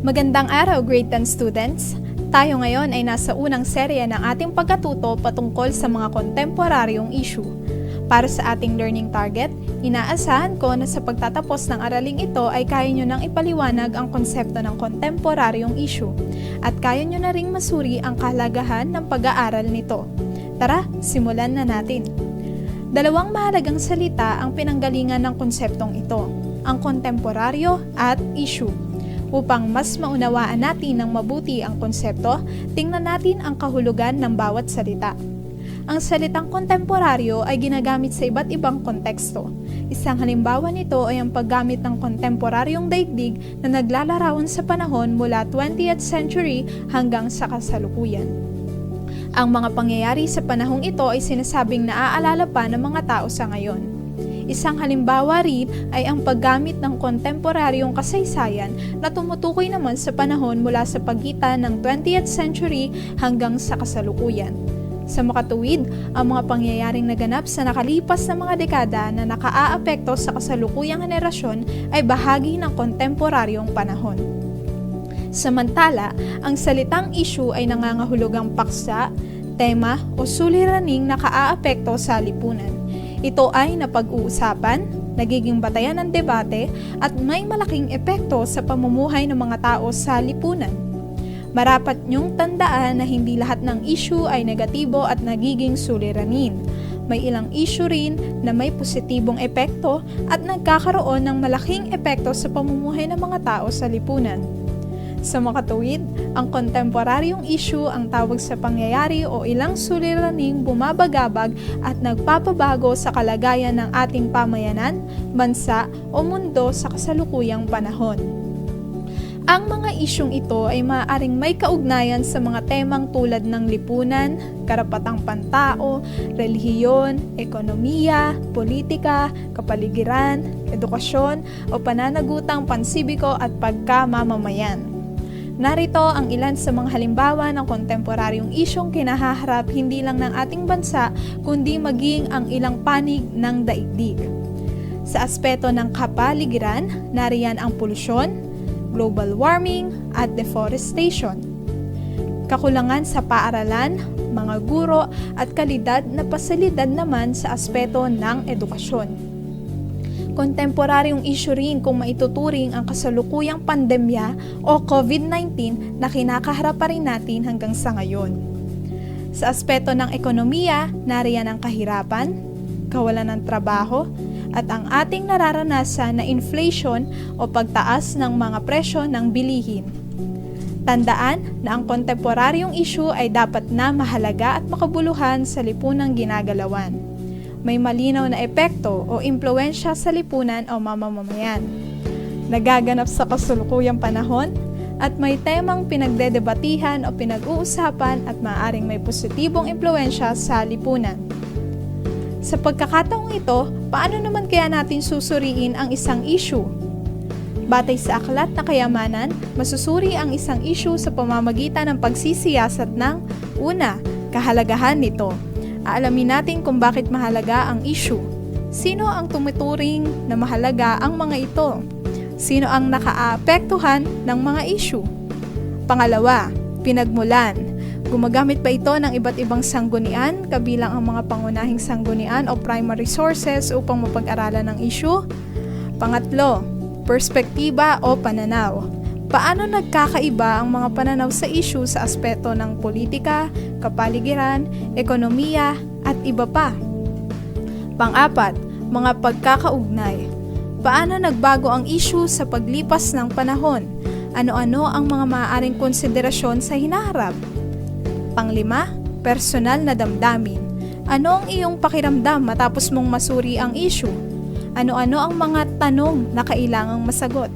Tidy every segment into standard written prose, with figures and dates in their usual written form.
Magandang araw, grade 10 students! Tayo ngayon ay nasa unang serye ng ating pagkatuto patungkol sa mga kontemporaryong issue. Para sa ating learning target, inaasahan ko na sa pagtatapos ng araling ito ay kaya nyo nang ipaliwanag ang konsepto ng kontemporaryong issue at kaya nyo na ring masuri ang kahalagahan ng pag-aaral nito. Tara, simulan na natin! Dalawang mahalagang salita ang pinanggalingan ng konseptong ito, ang kontemporaryo at issue. Upang mas maunawaan natin ng mabuti ang konsepto, tingnan natin ang kahulugan ng bawat salita. Ang salitang kontemporaryo ay ginagamit sa iba't ibang konteksto. Isang halimbawa nito ay ang paggamit ng kontemporaryong daigdig na naglalarawan sa panahon mula 20th century hanggang sa kasalukuyan. Ang mga pangyayari sa panahong ito ay sinasabing naaalala pa ng mga tao sa ngayon. Isang halimbawa rin ay ang paggamit ng kontemporaryong kasaysayan na tumutukoy naman sa panahon mula sa pagitan ng 20th century hanggang sa kasalukuyan. Sa makatuwid, ang mga pangyayaring naganap sa nakalipas na mga dekada na nakaaapekto sa kasalukuyang henerasyon ay bahagi ng kontemporaryong panahon. Samantala, ang salitang issue ay nangangahulugang paksa, tema o suliraning nakaaapekto sa lipunan. Ito ay napag-uusapan, nagiging batayan ng debate at may malaking epekto sa pamumuhay ng mga tao sa lipunan. Marapat niyong tandaan na hindi lahat ng issue ay negatibo at nagiging suliranin. May ilang issue rin na may positibong epekto at nagkakaroon ng malaking epekto sa pamumuhay ng mga tao sa lipunan. Sa makatuwid, ang kontemporaryong issue ang tawag sa pangyayari o ilang suliraning bumabagabag at nagpapabago sa kalagayan ng ating pamayanan, bansa o mundo sa kasalukuyang panahon. Ang mga isyung ito ay maaaring may kaugnayan sa mga temang tulad ng lipunan, karapatang pantao, relihiyon, ekonomiya, politika, kapaligiran, edukasyon o pananagutang pansibiko at pagkamamamayan. Narito ang ilan sa mga halimbawa ng kontemporaryong isyong kinahaharap hindi lang ng ating bansa kundi maging ang ilang panig ng daigdig. Sa aspeto ng kapaligiran, nariyan ang polusyon, global warming at deforestation. Kakulangan sa paaralan, mga guro at kalidad na pasilidad naman sa aspeto ng edukasyon. Kontemporaryong issue rin kung maituturing ang kasalukuyang pandemya o COVID-19 na kinakaharap pa rin natin hanggang sa ngayon. Sa aspeto ng ekonomiya, nariyan ang kahirapan, kawalan ng trabaho, at ang ating nararanasan na inflation o pagtaas ng mga presyo ng bilihin. Tandaan na ang kontemporaryong issue ay dapat na mahalaga at makabuluhan sa lipunang ginagalawan. May malinaw na epekto o impluwensya sa lipunan o mamamayan. Nagaganap sa kasalukuyang panahon at may temang pinagdedebatihan o pinag-uusapan at maaaring may positibong impluwensya sa lipunan. Sa pagkakataong ito, paano naman kaya natin susuriin ang isang issue? Batay sa aklat na kayamanan, masusuri ang isang issue sa pamamagitan ng pagsisiyasat ng una, kahalagahan nito. Aalamin natin kung bakit mahalaga ang issue. Sino ang tumuturing na mahalaga ang mga ito? Sino ang nakaaapektuhan ng mga issue? Pangalawa, pinagmulan. Gumagamit ba ito ng iba't ibang sanggunian, kabilang ang mga pangunahing sanggunian o primary sources upang mapag-aralan ng issue? Pangatlo, perspektiba o pananaw. Paano nagkakaiba ang mga pananaw sa issue sa aspeto ng politika, kapaligiran, ekonomiya, at iba pa? Pang-apat, mga pagkakaugnay. Paano nagbago ang issue sa paglipas ng panahon? Ano-ano ang mga maaaring konsiderasyon sa hinaharap? Pang-lima, personal na damdamin. Ano ang iyong pakiramdam matapos mong masuri ang issue? Ano-ano ang mga tanong na kailangang masagot?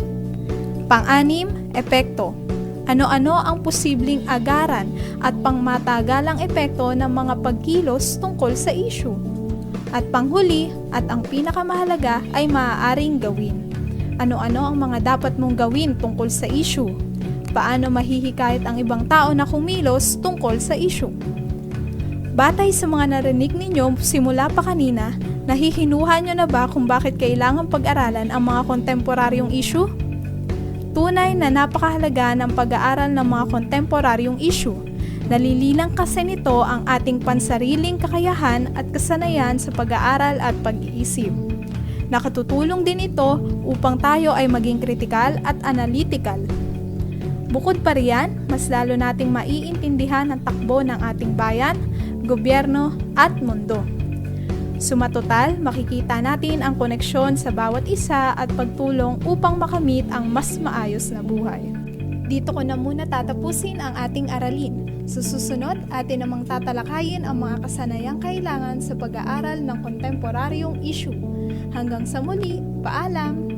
Pang-anim, epekto. Ano-ano ang posibleng agaran at pangmatagalang epekto ng mga pagkilos tungkol sa issue? At panghuli, at ang pinakamahalaga ay maaaring gawin. Ano-ano ang mga dapat mong gawin tungkol sa issue? Paano mahihikayat ang ibang tao na kumilos tungkol sa issue? Batay sa mga narinig ninyo simula pa kanina, nahihinuha nyo na ba kung bakit kailangang pag-aralan ang mga kontemporaryong issue? Tunay na napakahalaga ng pag-aaral ng mga kontemporaryong issue. Nalilinang kasi nito ang ating pansariling kakayahan at kasanayan sa pag-aaral at pag-iisip. Nakatutulong din ito upang tayo ay maging kritikal at analytical. Bukod pa riyan, mas lalo nating maiintindihan ang takbo ng ating bayan, gobyerno at mundo. Sumatotal, makikita natin ang koneksyon sa bawat isa at pagtulong upang makamit ang mas maayos na buhay. Dito ko na muna tatapusin ang ating aralin. Sa susunod, atin namang tatalakayin ang mga kasanayang kailangan sa pag-aaral ng kontemporaryong issue. Hanggang sa muli, paalam!